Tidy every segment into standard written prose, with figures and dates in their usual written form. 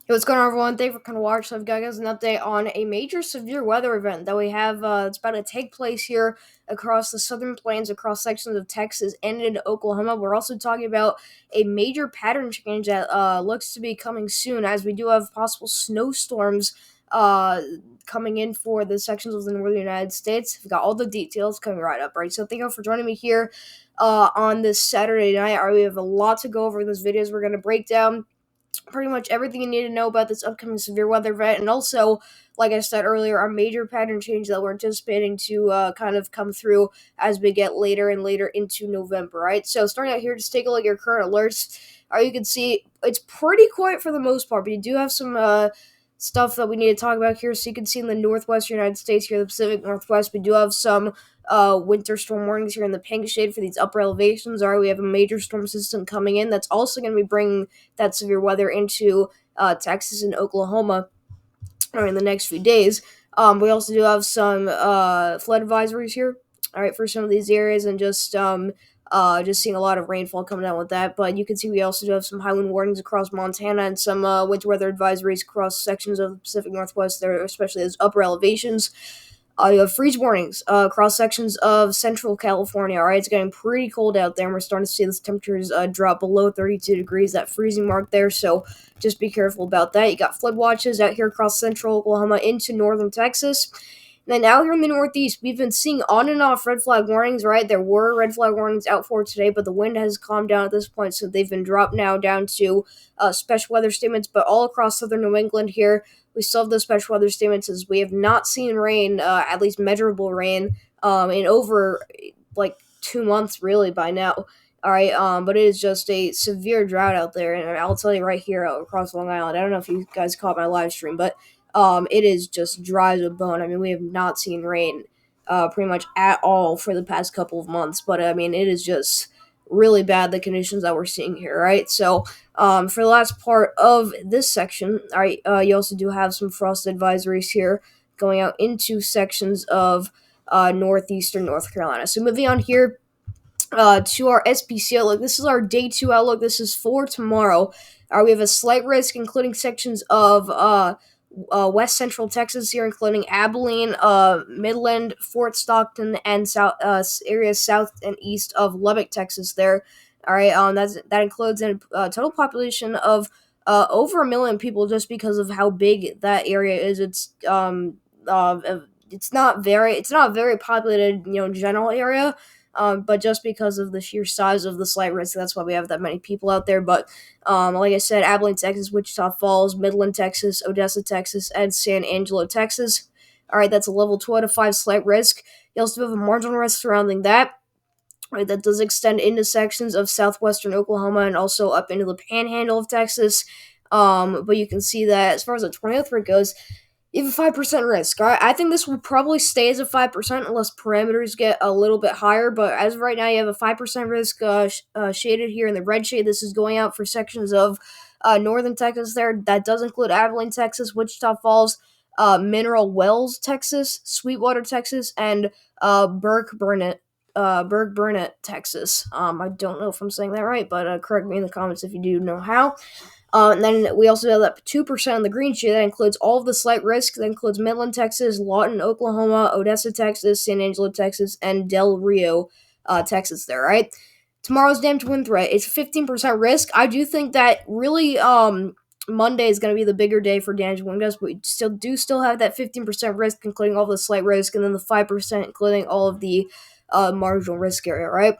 Hey, what's going on, everyone? Thank you for kind of watching. So I've got guys an update on a major severe weather event that we have. It's about to take place here across the southern plains, across sections of Texas and into Oklahoma. We're also talking about a major pattern change that looks to be coming soon, as we do have possible snowstorms coming in for the sections of the northern United States. We've got all the details coming right up, right? So thank you all for joining me here on this Saturday night. All right, we have a lot to go over in this video. We're going to break down pretty much everything you need to know about this upcoming severe weather event, and also, like I said earlier, our major pattern change that we're anticipating to kind of come through as we get later and later into November. Right. So starting out here, just take a look at your current alerts. You can see it's pretty quiet for the most part, but you do have some stuff that we need to talk about here. So you can see in the northwestern United States here, the Pacific Northwest, we do have some winter storm warnings here in the pink shade for these upper elevations. All right, we have a major storm system coming in that's also going to be bringing that severe weather into Texas and Oklahoma in the next few days. We also do have some flood advisories here. All right, for some of these areas, and just seeing a lot of rainfall coming out with that. But you can see we also do have some high wind warnings across Montana and some winter weather advisories across sections of the Pacific Northwest there, especially those upper elevations. You have freeze warnings across sections of central California. All right, it's getting pretty cold out there, and we're starting to see those temperatures drop below 32 degrees, that freezing mark there. So just be careful about that. You got flood watches out here across central Oklahoma into northern Texas. And then out here in the Northeast, we've been seeing on and off red flag warnings, right? There were red flag warnings out for today, but the wind has calmed down at this point, so they've been dropped now down to special weather statements. But all across southern New England here, we still have those special weather statements, as we have not seen rain, at least measurable rain, in over like 2 months, really, by now. All right, but it is just a severe drought out there, and I'll tell you right here across Long Island. I don't know if you guys caught my live stream, but it is just dry as a bone. I mean, we have not seen rain pretty much at all for the past couple of months, but I mean, it is just really bad, the conditions that we're seeing here, right? So, for the last part of this section, all right, you also do have some frost advisories here going out into sections of northeastern North Carolina. So, moving on here to our SPC outlook. This is our day 2 outlook. This is for tomorrow. We have a slight risk, including sections of west central Texas here, including Abilene, Midland, Fort Stockton, and south areas south and east of Lubbock, Texas. There, all right. That includes a total population of over 1 million people, just because of how big that area is. It's not a very populated, general area. But just because of the sheer size of the slight risk, that's why we have that many people out there. But like I said, Abilene, Texas, Wichita Falls, Midland, Texas, Odessa, Texas, and San Angelo, Texas. All right, that's a level 2 out of 5 slight risk. You also have a marginal risk surrounding that. Right, that does extend into sections of southwestern Oklahoma and also up into the panhandle of Texas. But you can see that as far as the tornado threat goes, you have a 5% risk. All right? I think this will probably stay as a 5% unless parameters get a little bit higher. But as of right now, you have a 5% risk shaded here in the red shade. This is going out for sections of northern Texas there. That does include Abilene, Texas, Wichita Falls, Mineral Wells, Texas, Sweetwater, Texas, and Berg Burnett, Texas. I don't know if I'm saying that right, but correct me in the comments if you do know how. And then we also have that 2% on the green sheet. That includes all of the slight risk. That includes Midland, Texas, Lawton, Oklahoma, Odessa, Texas, San Angelo, Texas, and Del Rio, Texas there, right? Tomorrow's damage wind threat. It's 15% risk. I do think that really Monday is going to be the bigger day for damage wind gusts, but we still have that 15% risk, including all the slight risk, and then the 5%, including all of the marginal risk area, right?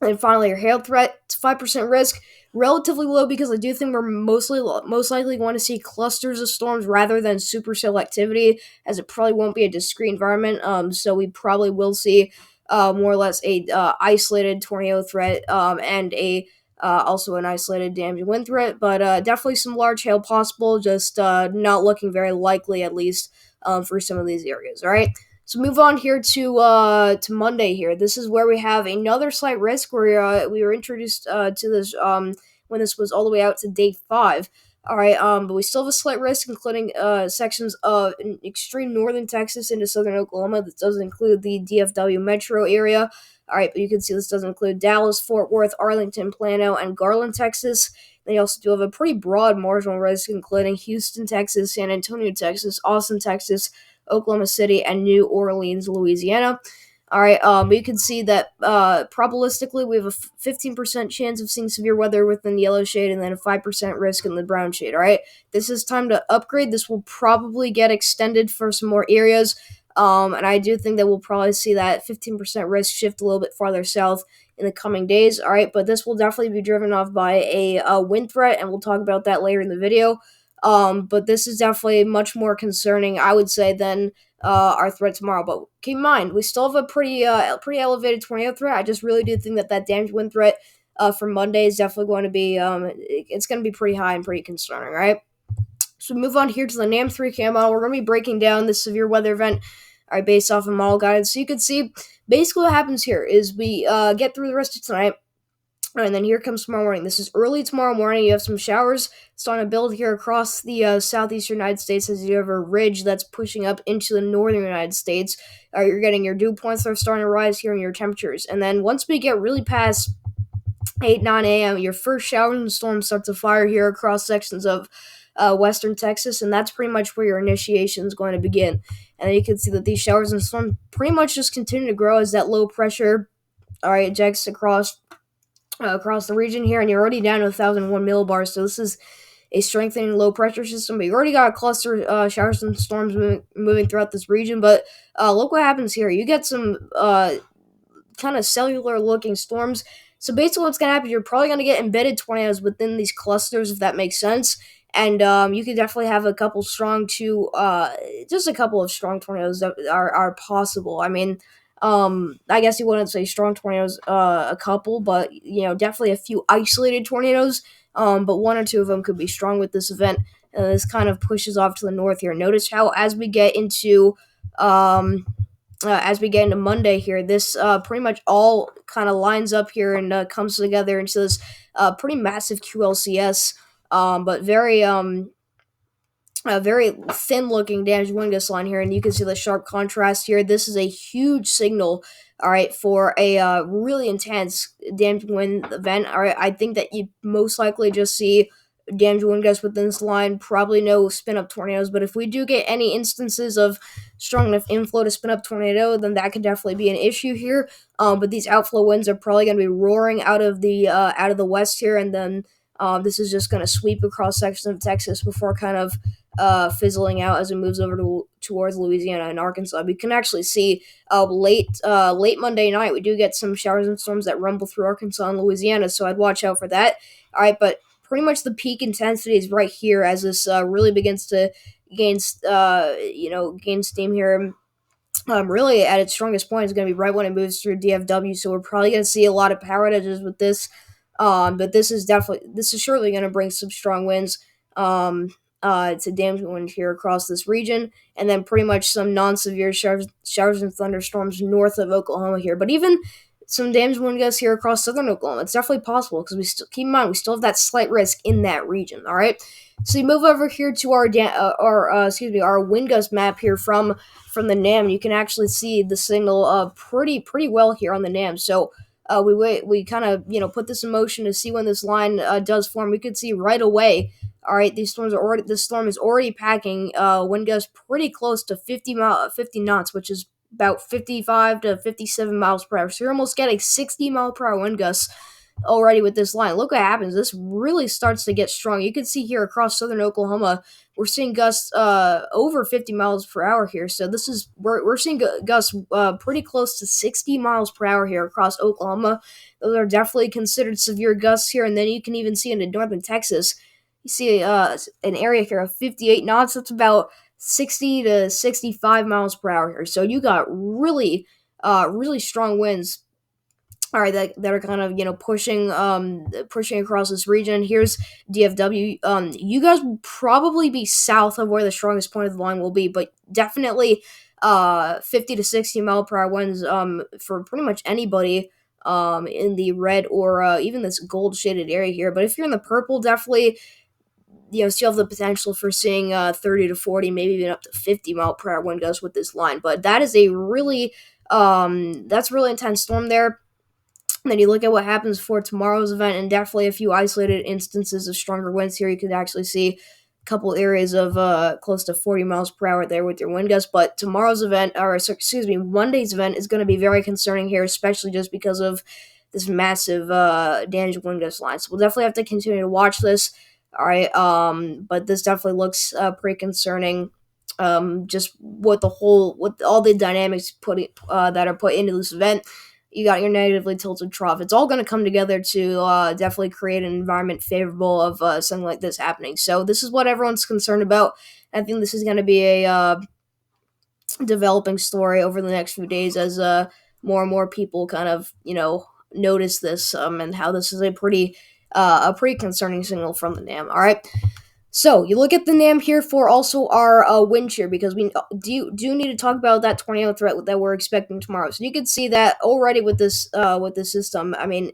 And finally, your hail threat, it's 5% risk, relatively low because I do think we're most likely going to see clusters of storms rather than supercell activity, as it probably won't be a discrete environment. So we probably will see more or less a isolated tornado threat and a also an isolated damage wind threat, but definitely some large hail possible, just not looking very likely, at least for some of these areas. All right. So move on here to Monday here. This is where we have another slight risk, where we were introduced to this when this was all the way out to day 5. All right, but we still have a slight risk, including sections of extreme northern Texas into southern Oklahoma. This doesn't include the DFW metro area. All right, but you can see this doesn't include Dallas, Fort Worth, Arlington, Plano, and Garland, Texas. Then you also do have a pretty broad marginal risk, including Houston, Texas, San Antonio, Texas, Austin, Texas, Oklahoma City, and New Orleans, Louisiana. All right, you can see that probabilistically we have a 15% chance of seeing severe weather within the yellow shade and then a 5% risk in the brown shade. All right, this is time to upgrade. This will probably get extended for some more areas. And I do think that we'll probably see that 15% risk shift a little bit farther south in the coming days. All right, but this will definitely be driven off by a wind threat, and we'll talk about that later in the video. But this is definitely much more concerning, I would say, than our threat tomorrow. But keep in mind, we still have a pretty elevated tornado threat. I just really do think that damaged wind threat for Monday is definitely going to be it's going to be pretty high and pretty concerning, right? So we move on here to the NAM 3K model. We're going to be breaking down this severe weather event, all right, based off of model guidance. So you can see basically what happens here is we get through the rest of tonight. All right, and then here comes tomorrow morning. This is early tomorrow morning. You have some showers starting to build here across the southeastern United States as you have a ridge that's pushing up into the northern United States. You're getting your dew points that are starting to rise here in your temperatures. And then once we get really past 8, 9 a.m., your first showers and storms start to fire here across sections of western Texas, and that's pretty much where your initiation is going to begin. And then you can see that these showers and storms pretty much just continue to grow as that low pressure, all right, ejects across the region here, and you're already down to 1,001 millibars. So this is a strengthening low pressure system, but you already got a cluster showers and storms moving throughout this region. But look what happens here. You get some kind of cellular looking storms. So basically what's going to happen, you're probably going to get embedded tornadoes within these clusters, if that makes sense. And you could definitely have a couple just a couple of strong tornadoes that are possible. I mean, I guess you wouldn't say strong tornadoes, a couple, but definitely a few isolated tornadoes. But one or two of them could be strong with this event. This kind of pushes off to the north here. Notice how as we get into Monday here, this pretty much all kind of lines up here and comes together into this pretty massive QLCS, but very thin-looking damaged wind gust line here, and you can see the sharp contrast here. This is a huge signal, all right, for a really intense damaged wind event. All right, I think that you most likely just see damaged wind gusts within this line, probably no spin-up tornadoes, but if we do get any instances of strong enough inflow to spin up tornado, then that could definitely be an issue here. But these outflow winds are probably going to be roaring out of the west here, and then this is just going to sweep across sections of Texas before kind of fizzling out as it moves over towards Louisiana and Arkansas. We can actually see late Monday night, we do get some showers and storms that rumble through Arkansas and Louisiana, so I'd watch out for that. All right, but pretty much the peak intensity is right here as this really begins to gain steam here. Really at its strongest point is going to be right when it moves through DFW, so we're probably going to see a lot of power outages with this. But this is surely going to bring some strong winds to damage wind here across this region, and then pretty much some non-severe showers and thunderstorms north of Oklahoma here. But even some damage wind gusts here across southern Oklahoma, it's definitely possible because we still keep in mind we still have that slight risk in that region. All right, so you move over here to our wind gust map here from the NAM. You can actually see the signal pretty well here on the NAM. So we kind of put this in motion to see when this line does form. We could see right away. All right, this storm is already packing wind gusts pretty close to 50 knots, which is about 55 to 57 miles per hour. So you're almost getting 60 mile per hour wind gusts already with this line. Look what happens. This really starts to get strong. You can see here across southern Oklahoma, we're seeing gusts over 50 miles per hour here. So we're seeing gusts pretty close to 60 miles per hour here across Oklahoma. Those are definitely considered severe gusts here. And then you can even see into northern Texas, you see an area here of 58 knots. That's about 60 to 65 miles per hour here. So you got really strong winds, all right, that are kind of pushing across this region. Here's DFW. You guys will probably be south of where the strongest point of the line will be, but definitely 50 to 60 mile per hour winds for pretty much anybody in the red or even this gold shaded area here. But if you're in the purple, definitely still have the potential for seeing 30 to 40, maybe even up to 50 mile per hour wind gusts with this line. But that is a really intense storm there. And then you look at what happens for tomorrow's event, and definitely a few isolated instances of stronger winds here. You could actually see a couple areas of close to 40 miles per hour there with your wind gusts. But tomorrow's event, or excuse me, Monday's event is going to be very concerning here, especially just because of this massive damage wind gust line. So we'll definitely have to continue to watch this. All right, but this definitely looks pretty concerning. Just with all the dynamics that are put into this event. You got your negatively tilted trough. It's all going to come together to definitely create an environment favorable of something like this happening. So this is what everyone's concerned about. I think this is going to be a developing story over the next few days as more and more people kind of notice this and how this is a pretty concerning signal from the NAM. All right. So you look at the NAM here for also our wind shear because we do need to talk about that tornado threat that we're expecting tomorrow. So you can see that already with this system. I mean,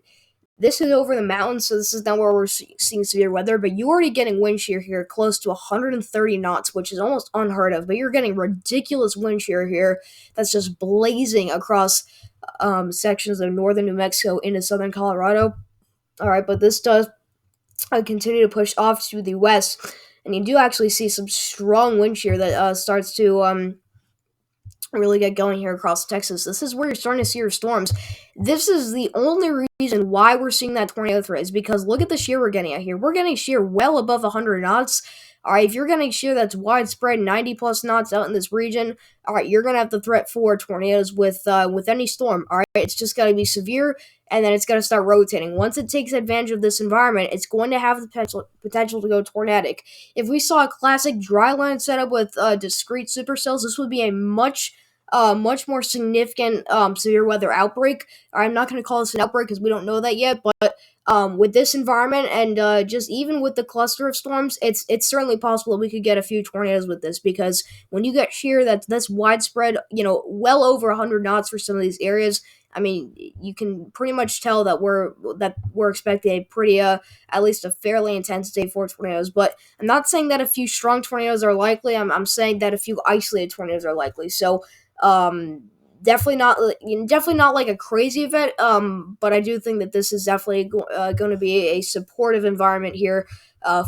this is over the mountains, so this is not where we're seeing severe weather. But you're already getting wind shear here close to 130 knots, which is almost unheard of. But you're getting ridiculous wind shear here that's just blazing across sections of northern New Mexico into southern Colorado. All right, but this does continue to push off to the west, and you do actually see some strong wind shear that starts to really get going here across Texas. This is where you're starting to see your storms. This is the only reason why we're seeing that tornado threat is because look at the shear we're getting out here. We're getting shear well above 100 knots. All right, if you're getting shear that's widespread, 90 plus knots out in this region, all right, you're gonna have the threat for tornadoes with any storm. All right, it's just gotta be severe, and then it's gotta start rotating. Once it takes advantage of this environment, it's going to have the potential to go tornadic. If we saw a classic dry line setup with discrete supercells, this would be a much more significant severe weather outbreak. I'm not going to call this an outbreak because we don't know that yet, but with this environment and just even with the cluster of storms, it's certainly possible that we could get a few tornadoes with this because when you get shear that's widespread, well over 100 knots for some of these areas. I mean, you can pretty much tell that we're expecting a pretty at least a fairly intense day for tornadoes. But I'm not saying that a few strong tornadoes are likely. I'm saying that a few isolated tornadoes are likely. So um, definitely not like a crazy event. But I do think that this is definitely going to be a supportive environment here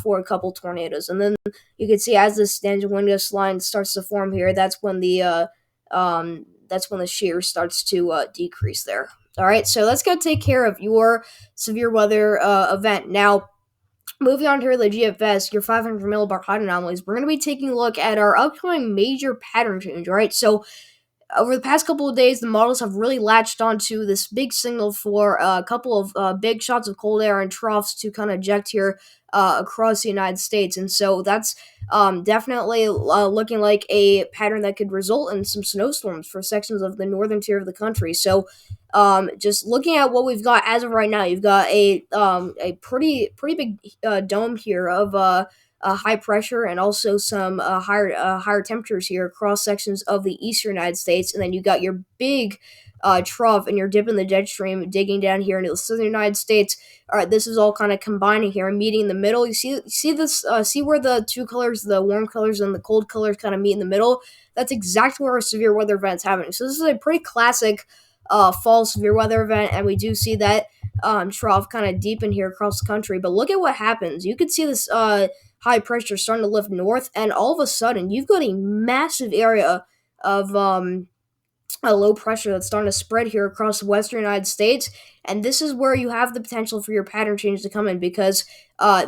for a couple tornadoes. And then you can see as this standard wind gust line starts to form here, that's when the shear starts to decrease there. All right, so let's go take care of your severe weather event now. Moving on here to the GFS, your 500 millibar height anomalies, we're going to be taking a look at our upcoming major pattern change. All right, so over the past couple of days, the models have really latched onto this big signal for a couple of big shots of cold air and troughs to kind of eject here across the United States. And so that's definitely looking like a pattern that could result in some snowstorms for sections of the northern tier of the country. So just looking at what we've got as of right now, you've got a pretty big dome here of high pressure and also some higher temperatures here across sections of the eastern United States, and then you got your big trough and you're dipping the jet stream digging down here into the southern United States. All right, this is all kind of combining here and meeting in the middle. You see this see where the two colors, the warm colors and the cold colors, kind of meet in the middle. That's exactly where a severe weather event's happening. So this is a pretty classic fall severe weather event, and we do see that trough kind of deepen here across the country. But look at what happens. You could see this high pressure starting to lift north, and all of a sudden you've got a massive area of a low pressure that's starting to spread here across the western United States. And this is where you have the potential for your pattern change to come in because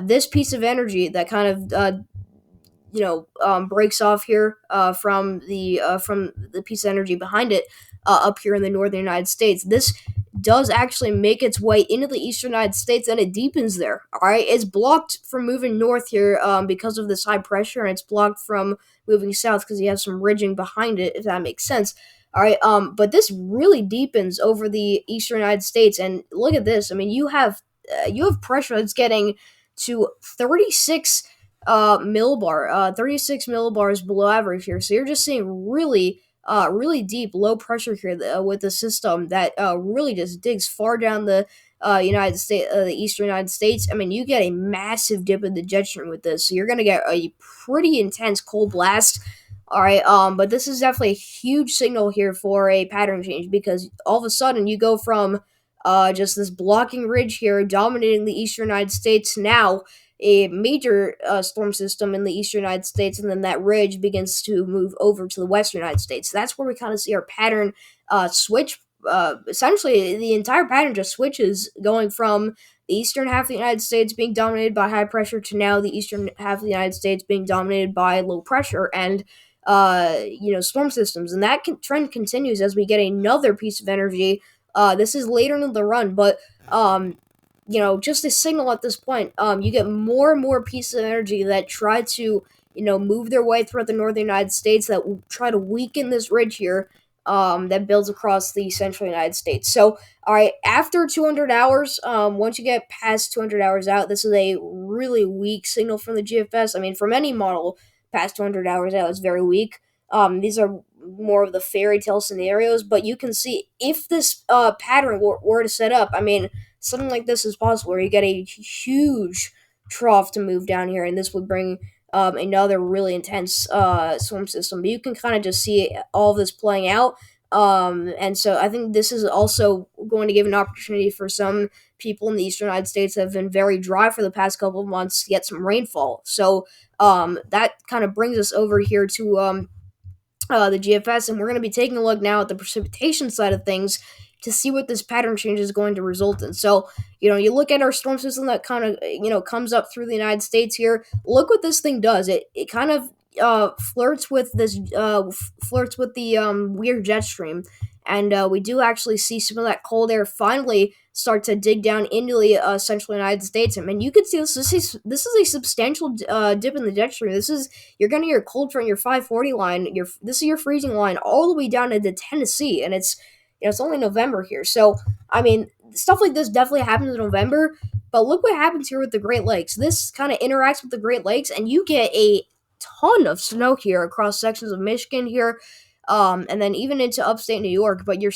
this piece of energy that kind of breaks off here from the piece of energy behind it up here in the northern United States. This does actually make its way into the eastern United States and it deepens there. All right, it's blocked from moving north here because of this high pressure, and it's blocked from moving south because you have some ridging behind it. If that makes sense. All right, but this really deepens over the eastern United States, and look at this. I mean, you have pressure that's getting to 36 millibar, 36 millibars below average here. So you're just seeing really deep low pressure here with the system that really just digs far down the United States, the eastern United States. I mean, you get a massive dip in the jet stream with this, so you're gonna get a pretty intense cold blast. All right, but this is definitely a huge signal here for a pattern change because all of a sudden you go from just this blocking ridge here dominating the eastern United States. Now, a major storm system in the eastern United States, and then that ridge begins to move over to the western United States. So that's where we kind of see our pattern switch. Essentially, the entire pattern just switches, going from the eastern half of the United States being dominated by high pressure to now the eastern half of the United States being dominated by low pressure and storm systems. And that trend continues as we get another piece of energy. This is later in the run, but um, just a signal at this point. You get more and more pieces of energy that try to, move their way throughout the northern United States that try to weaken this ridge here, that builds across the central United States. So, all right, after 200 hours, once you get past 200 hours out, this is a really weak signal from the GFS. I mean, from any model, past 200 hours out is very weak. These are more of the fairy tale scenarios, but you can see if this pattern were to set up, I mean, something like this is possible where you get a huge trough to move down here, and this would bring another really intense storm system. But you can kind of just see all of this playing out. And so I think this is also going to give an opportunity for some people in the eastern United States that have been very dry for the past couple of months to get some rainfall. So that kind of brings us over here to the GFS, and we're going to be taking a look now at the precipitation side of things to see what this pattern change is going to result in. So, you look at our storm system that kind of, comes up through the United States here. Look what this thing does. It kind of flirts with flirts with the weird jet stream, and we do actually see some of that cold air finally start to dig down into the central United States. I mean, you can see this is a substantial dip in the jet stream. You're gonna your cold front, your 540 line. This is your freezing line all the way down into Tennessee, and it's only November here. So I mean, stuff like this definitely happens in November. But look what happens here with the Great Lakes. This kind of interacts with the Great Lakes, and you get a ton of snow here across sections of Michigan here, and then even into upstate New York. But you're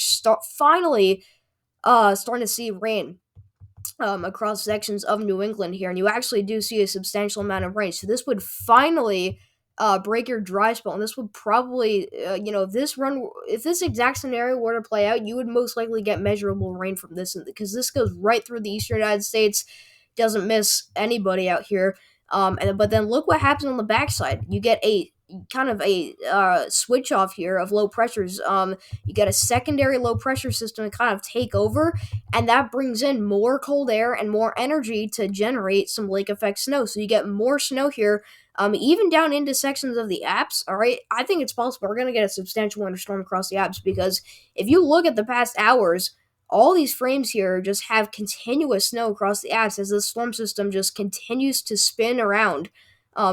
finally starting to see rain across sections of New England here, and you actually do see a substantial amount of rain. So this would finally break your dry spell, and this would probably, if this exact scenario were to play out, you would most likely get measurable rain from this, because this goes right through the eastern United States, doesn't miss anybody out here. But then look what happens on the backside. You get a kind of a switch off here of low pressures. You get a secondary low pressure system to kind of take over, and that brings in more cold air and more energy to generate some lake effect snow. So you get more snow here, even down into sections of the Alps. All right, I think it's possible we're going to get a substantial winter storm across the Alps, because if you look at the past hours, all these frames here just have continuous snow across the Alps as the storm system just continues to spin around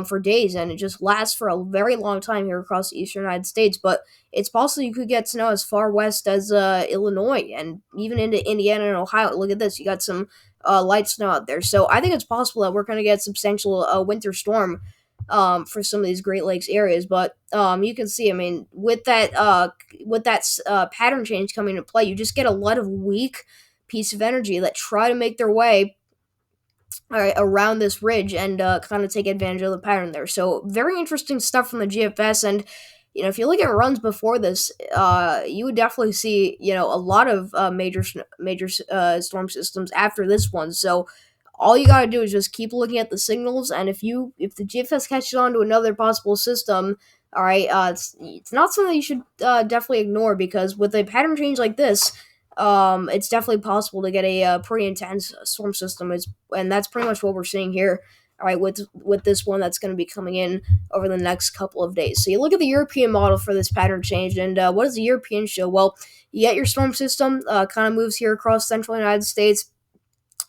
for days, and it just lasts for a very long time here across the eastern United States. But it's possible you could get snow as far west as Illinois and even into Indiana and Ohio. Look at this, you got some light snow out there. So I think it's possible that we're going to get substantial winter storm for some of these Great Lakes areas. But you can see, I mean, with that pattern change coming into play, you just get a lot of weak piece of energy that try to make their way around this ridge and kind of take advantage of the pattern there. So very interesting stuff from the GFS. And if you look at runs before this, you would definitely see a lot of major storm systems after this one. So all you gotta do is just keep looking at the signals, and if the GFS catches on to another possible system, all right, it's not something you should definitely ignore, because with a pattern change like this, it's definitely possible to get a pretty intense storm system. And that's pretty much what we're seeing here. All right, with this one that's going to be coming in over the next couple of days. So you look at the European model for this pattern change, and what does the European show? Well, you get your storm system kind of moves here across central United States,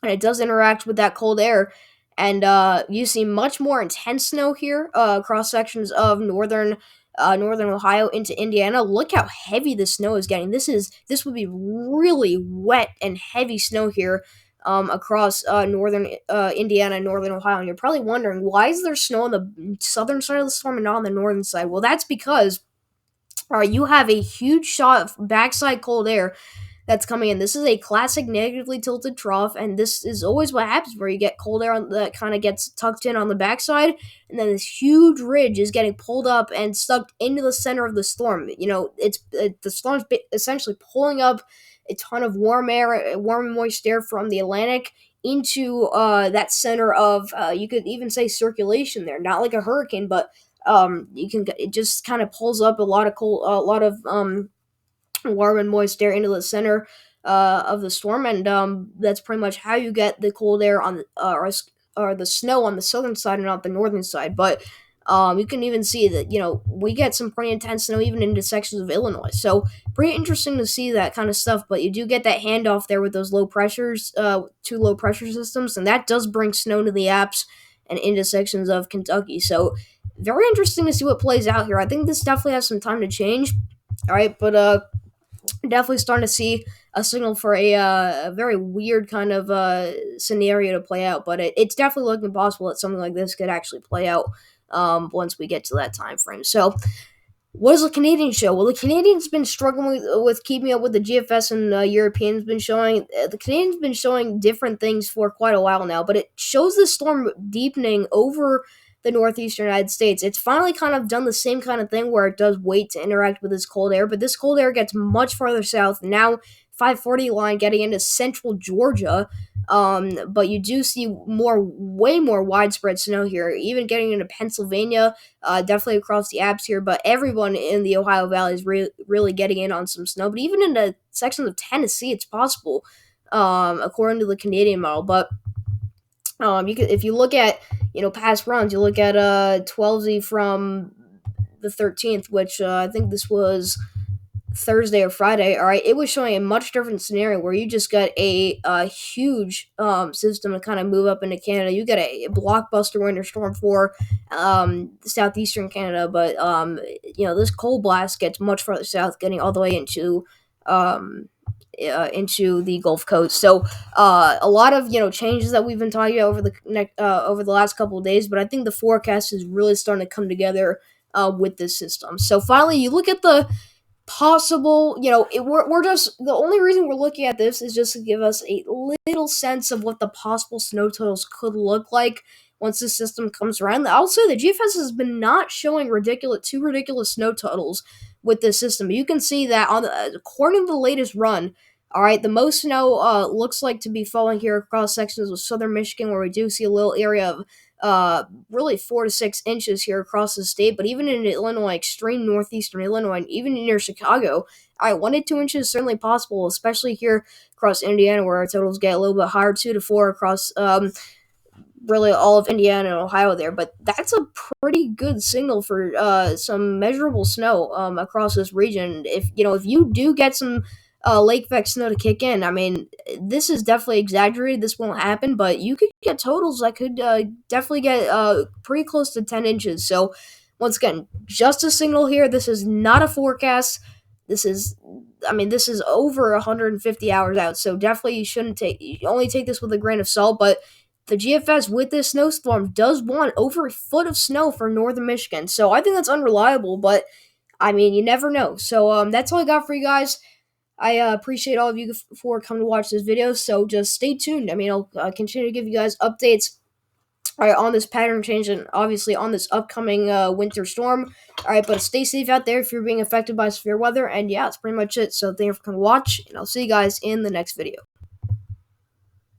and it does interact with that cold air, and you see much more intense snow here across sections of northern Ohio into Indiana. Look how heavy the snow is getting. This would be really wet and heavy snow here across northern Indiana and northern Ohio. And you're probably wondering, why is there snow on the southern side of the storm and not on the northern side? Well, that's because you have a huge shot of backside cold air that's coming in. This is a classic negatively tilted trough, and this is always what happens where you get cold air that kind of gets tucked in on the backside, and then this huge ridge is getting pulled up and stuck into the center of the storm. The storm's essentially pulling up a ton of warm air, warm and moist air from the Atlantic into that center of you could even say circulation there. Not like a hurricane, but it just kind of pulls up a lot of cold, a lot of warm and moist air into the center of the storm, and that's pretty much how you get the cold air on or the snow on the southern side and not the northern side. But you can even see that we get some pretty intense snow even into sections of Illinois. So pretty interesting to see that kind of stuff. But you do get that handoff there with those low pressures, two low pressure systems, and that does bring snow to the Alps and into sections of Kentucky. So very interesting to see what plays out here. I think this definitely has some time to change. All right, but definitely starting to see a signal for a very weird kind of scenario to play out. But it's definitely looking possible that something like this could actually play out once we get to that time frame. So, what does the Canadian show? Well, the Canadians been struggling with keeping up with the GFS and Europeans been showing. The Canadians been showing different things for quite a while now, but it shows the storm deepening over the northeastern United States. It's finally kind of done the same kind of thing where it does wait to interact with this cold air, but this cold air gets much farther south. Now, 540 line getting into central Georgia. But you do see way more widespread snow here, even getting into Pennsylvania, definitely across the Alps here. But everyone in the Ohio Valley is really getting in on some snow. But even in the sections of Tennessee, it's possible, according to the Canadian model. But if you look at past runs, you look at 12Z from the 13th, which I think this was Thursday or Friday. All right, it was showing a much different scenario where you just got a huge system to kind of move up into Canada. You got a blockbuster winter storm for southeastern Canada, but this cold blast gets much farther south, getting all the way into the Gulf Coast. So a lot of changes that we've been talking about over the last couple of days, but I think the forecast is really starting to come together with this system. So finally, you look at the possible, we're just the only reason we're looking at this is just to give us a little sense of what the possible snow totals could look like once the system comes around. I'll say the GFS has been not showing too ridiculous snow totals with this system. You can see that according to the latest run. All right, the most snow looks like to be falling here across sections of southern Michigan, where we do see a little area of really 4 to 6 inches here across the state. But even in Illinois, extreme northeastern Illinois, and even near Chicago, all right, 1 to 2 inches is certainly possible, especially here across Indiana, where our totals get a little bit higher, 2 to 4 across really all of Indiana and Ohio there. But that's a pretty good signal for some measurable snow across this region. If you do get some lake effect snow to kick in, I mean, this is definitely exaggerated. This won't happen, but you could get totals that could definitely get pretty close to 10 inches. So, once again, just a signal here. This is not a forecast. This is over 150 hours out. So, definitely you only take this with a grain of salt. But the GFS with this snowstorm does want over a foot of snow for northern Michigan. So, I think that's unreliable, but I mean, you never know. So, that's all I got for you guys. I appreciate all of you for coming to watch this video, so just stay tuned. I mean, I'll continue to give you guys updates on this pattern change and obviously on this upcoming winter storm. All right, but stay safe out there if you're being affected by severe weather. And yeah, that's pretty much it. So thank you for coming to watch, and I'll see you guys in the next video.